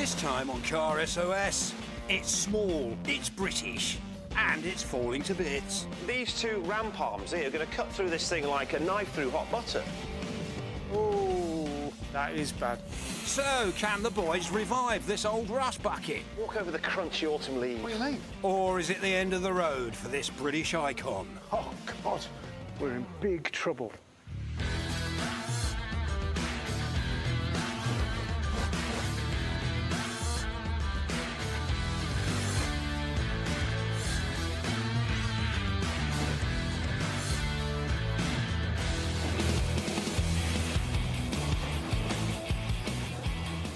This time on Car SOS, it's small, it's British, and it's falling to bits. These two ramp arms here are going to cut through this thing like a knife through hot butter. Oh, that is bad. So, can the boys revive this old rust bucket? Walk over the crunchy autumn leaves. What do you mean? Or is it the end of the road for this British icon? Oh, God, we're in big trouble.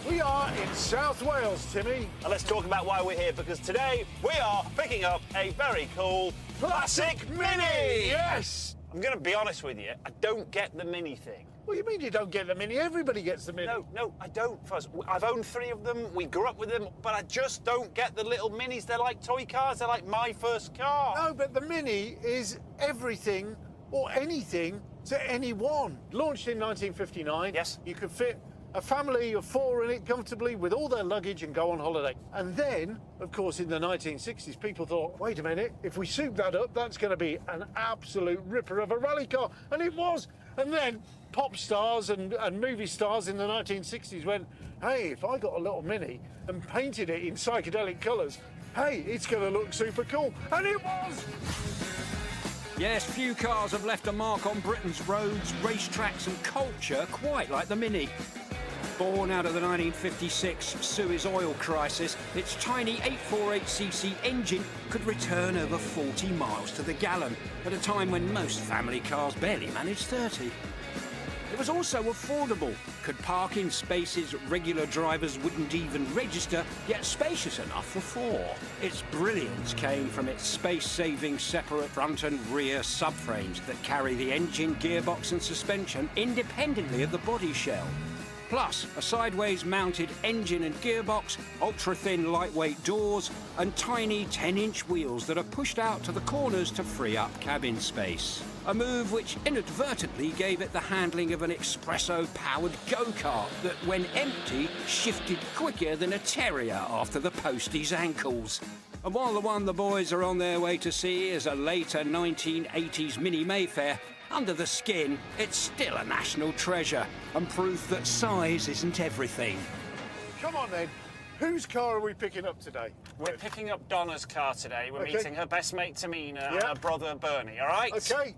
We are in South Wales, Timmy. And let's talk about why we're here, because today we are picking up a very cool Classic Mini! Yes! I'm going to be honest with you, I don't get the Mini thing. What do you mean you don't get the Mini? Everybody gets the Mini. No, I don't, Fuzz. I've owned 3 of them, we grew up with them, but I just don't get the little Minis. They're like toy cars, they're like my first car. No, but the Mini is everything or anything to anyone. Launched in 1959. Yes. You could fit a family of 4 in it comfortably with all their luggage and go on holiday. And then, of course, in the 1960s, people thought, wait a minute, if we soup that up, that's going to be an absolute ripper of a rally car. And it was. And then pop stars and movie stars in the 1960s went, hey, if I got a little Mini and painted it in psychedelic colours, hey, it's going to look super cool. And it was. Yes, few cars have left a mark on Britain's roads, racetracks and culture quite like the Mini. Born out of the 1956 Suez oil crisis, its tiny 848cc engine could return over 40 miles to the gallon at a time when most family cars barely managed 30. It was also affordable, could park in spaces regular drivers wouldn't even register, yet spacious enough for 4. Its brilliance came from its space-saving separate front and rear subframes that carry the engine, gearbox and suspension independently of the body shell. Plus, a sideways mounted engine and gearbox, ultra-thin lightweight doors and tiny 10-inch wheels that are pushed out to the corners to free up cabin space. A move which inadvertently gave it the handling of an espresso-powered go-kart that, when empty, shifted quicker than a terrier after the postie's ankles. And while the one the boys are on their way to see is a later 1980s Mini Mayfair, under the skin, it's still a national treasure and proof that size isn't everything. Come on, then. Whose car are we picking up today? We're picking up Donna's car today. We're Okay. meeting her best mate, Tamina, and Yeah. her brother, Bernie, all right? OK.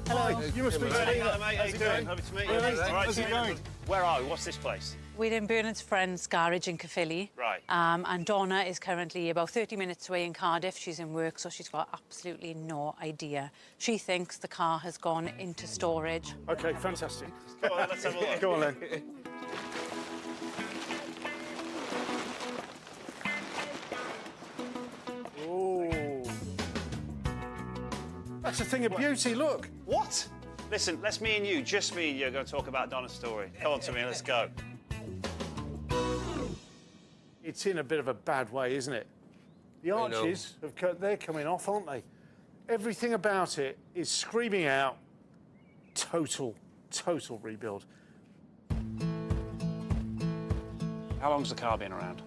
Hello. You must be Bernie, Tina. hello, mate. How you doing? Lovely to meet you. How's All right, it Tamina. going? Where are we? What's this place? We're in Bernard's friend's garage in Caerphilly. Right. And Donna is currently about 30 minutes away in Cardiff. She's in work, so she's got absolutely no idea. She thinks the car has gone into storage. OK, fantastic. Go on, let's have a look. Go on, then. Oh. That's a thing of beauty, look. What? Listen, let's me and you, just me and you, are going to talk about Donna's story. Come on, Tamina, let's go. It's in a bit of a bad way, isn't it? The arches, they're coming off, aren't they? Everything about it is screaming out, total rebuild. How long's the car been around?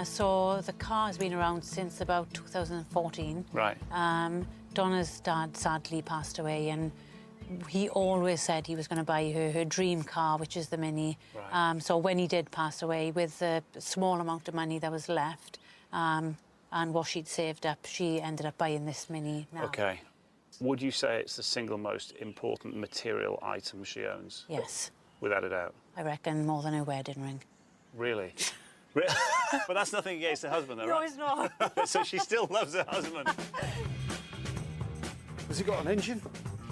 So the car has been around since about 2014. Right. Donna's dad sadly passed away, and he always said he was going to buy her dream car, which is the Mini. Right. So when he did pass away, with the small amount of money that was left and what she'd saved up, she ended up buying this Mini now. OK. Would you say it's the single most important material item she owns? Yes. Without a doubt. I reckon more than her wedding ring. Really? But that's nothing against her husband, though, No, right? it's not. So she still loves her husband. Has it got an engine?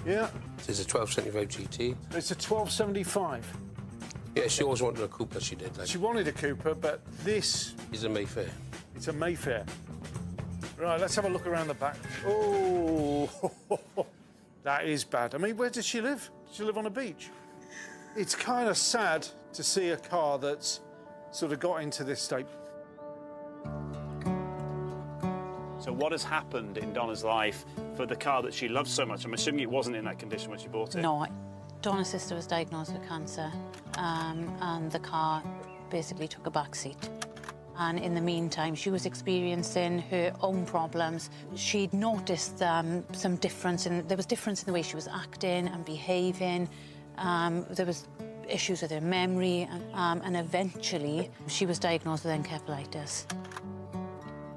Yeah. It's a 1275 GT. It's a 1275. Yeah, she always wanted a Cooper, she did. Like. She wanted a Cooper, but this... He's a Mayfair. It's a Mayfair. Right, let's have a look around the back. Oh, that is bad. I mean, where does she live? Does she live on a beach? It's kind of sad to see a car that's sort of got into this state. So what has happened in Donna's life for the car that she loves so much? I'm assuming it wasn't in that condition when she bought it. No, Donna's sister was diagnosed with cancer, and the car basically took a back seat. And in the meantime, she was experiencing her own problems. She'd noticed some difference there was difference in the way she was acting and behaving. There was issues with her memory, and eventually she was diagnosed with encephalitis.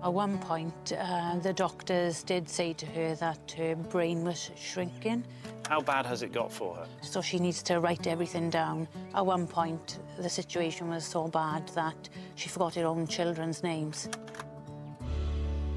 At one point, the doctors did say to her that her brain was shrinking. How bad has it got for her? So she needs to write everything down. At one point, the situation was so bad that she forgot her own children's names.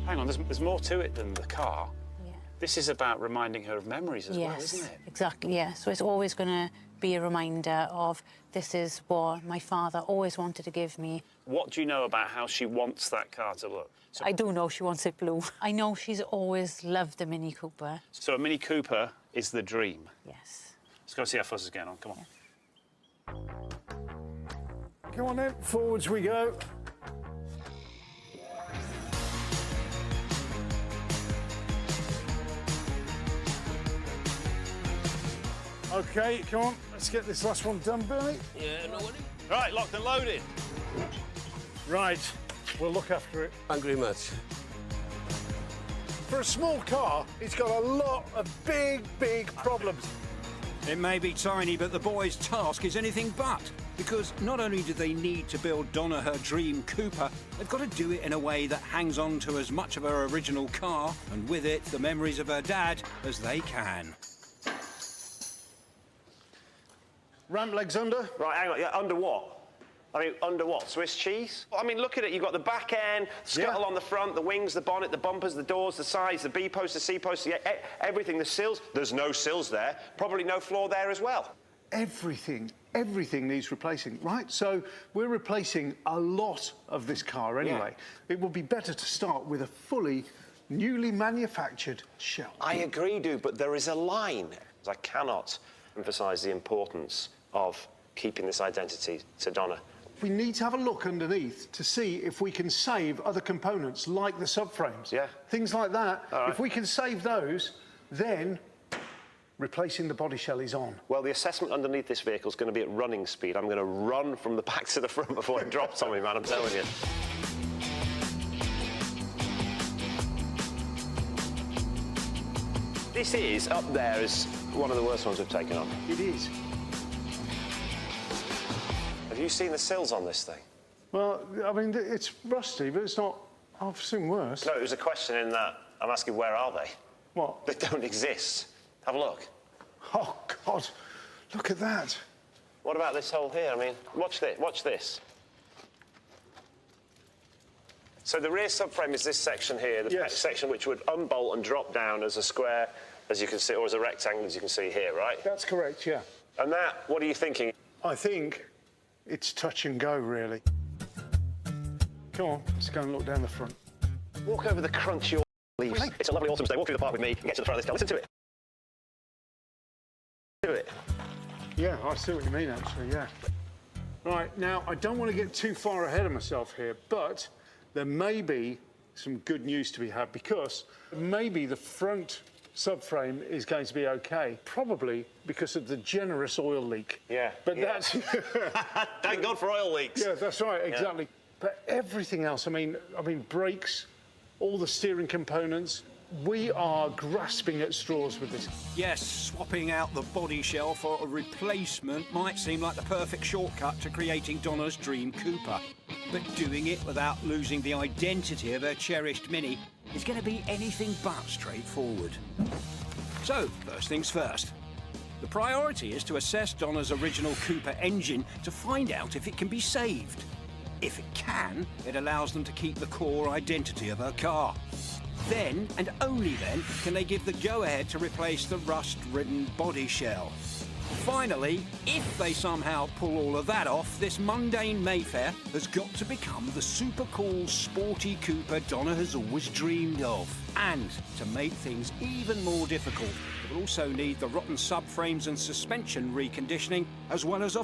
Hang on, there's more to it than the car. Yeah. This is about reminding her of memories as well, isn't it? Exactly, yeah. So it's always going to be a reminder of this is what my father always wanted to give me. What do you know about how she wants that car to look? So, I do know she wants it blue. I know she's always loved the Mini Cooper. so a Mini Cooper is the dream. Yes. Let's go see how Fuzz is getting on. Come on. Come on then, forwards we go. OK, come on, let's get this last one done, Billy. Yeah, no worry. Right, locked and loaded. Right, we'll look after it. Thank you very much. For a small car, it's got a lot of big problems. It may be tiny, but the boys' task is anything but. Because not only do they need to build Donna her dream Cooper, they've got to do it in a way that hangs on to as much of her original car, and with it, the memories of her dad, as they can. Ramp legs under. Right, hang on. Yeah, under what? I mean, under what? Swiss cheese? I mean, look at it. You've got the back end, scuttle on the front, the wings, the bonnet, the bumpers, the doors, the sides, the B post, the C post, everything. The sills. There's no sills there. Probably no floor there as well. Everything needs replacing, right? So we're replacing a lot of this car anyway. Yeah. It would be better to start with a fully newly manufactured shell. I agree, dude, but there is a line. I cannot emphasise the importance of keeping this identity to Donna. We need to have a look underneath to see if we can save other components like the subframes. Yeah. Things like that. All right. If we can save those, then replacing the body shell is on. Well, the assessment underneath this vehicle is going to be at running speed. I'm going to run from the back to the front before it drops on me, man, I'm telling you. This is, up there, as one of the worst ones we've taken on. It is. Have you seen the sills on this thing? Well, I mean, it's rusty, but it's not... I've seen worse. No, it was a question in that I'm asking, where are they? What? They don't exist. Have a look. Oh, God. Look at that. What about this hole here? I mean, watch this. Watch this. So the rear subframe is this section here, the section which would unbolt and drop down as a square, as you can see, or as a rectangle, as you can see here, right? That's correct, yeah. And that, what are you thinking? I think it's touch and go, really. Come on, let's go and look down the front. Walk over the crunchy leaves. It's a lovely autumn day. Walk through the park with me and get to the front of this car. Listen to it. Do it. Yeah, I see what you mean, actually, yeah. Right, now, I don't want to get too far ahead of myself here, but there may be some good news to be had, because maybe the front subframe is going to be okay, probably because of the generous oil leak. Yeah. But that's... Thank God for oil leaks. Yeah, that's right, exactly. Yeah. But everything else, I mean, brakes, all the steering components, we are grasping at straws with this. Yes, swapping out the body shell for a replacement might seem like the perfect shortcut to creating Donna's dream Cooper. But doing it without losing the identity of her cherished Mini is going to be anything but straightforward. So, first things first. The priority is to assess Donna's original Cooper engine to find out if it can be saved. If it can, it allows them to keep the core identity of her car. Then, and only then, can they give the go-ahead to replace the rust-ridden body shell. Finally, if they somehow pull all of that off, this mundane Mayfair has got to become the super cool, sporty Cooper Donna has always dreamed of. And to make things even more difficult, it will also need the rotten subframes and suspension reconditioning, as well as a